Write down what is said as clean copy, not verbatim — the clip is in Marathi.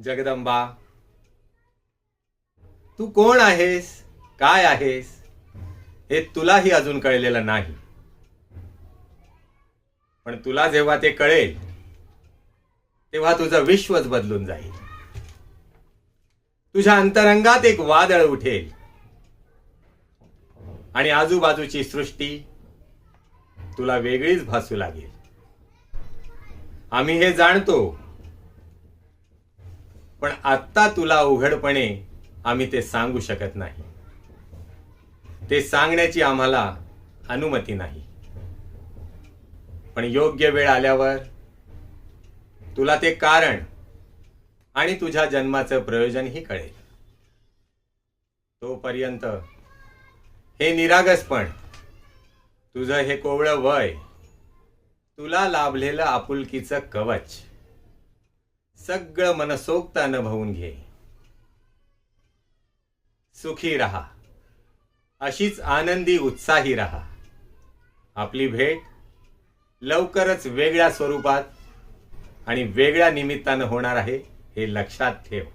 जगदंबा, तू कोण आहेस, काय आहेस हे तुलाही अजून कळलेलं नाही. पण तुला जेव्हा ते कळेल तेव्हा तुझं विश्वच बदलून जाईल. तुझ्या अंतरंगात एक वादळ उठेल आणि आजूबाजूची सृष्टी तुला वेगळीच भासू लागेल. आम्ही हे जाणतो, पण आत्ता तुला उघडपणे आम्ही ते सांगू शकत नाही. ते सांगण्याची आम्हाला अनुमती नाही. पण योग्य वेळ आल्यावर तुला ते कारण आणि तुझ्या जन्माचं प्रयोजनही कळेल. तोपर्यंत हे निरागसपण, तुझं हे कोवळं वय, तुला लाभलेलं आपुलकीचं कवच सगळं मनसोक्त अनुभवून घे. सुखी रहा, अशीच आनंदी उत्साही रहा. आपली भेट लवकरच वेगळ्या स्वरूपात आणि वेगळ्या निमित्तानं होणार आहे, हे लक्षात ठेव.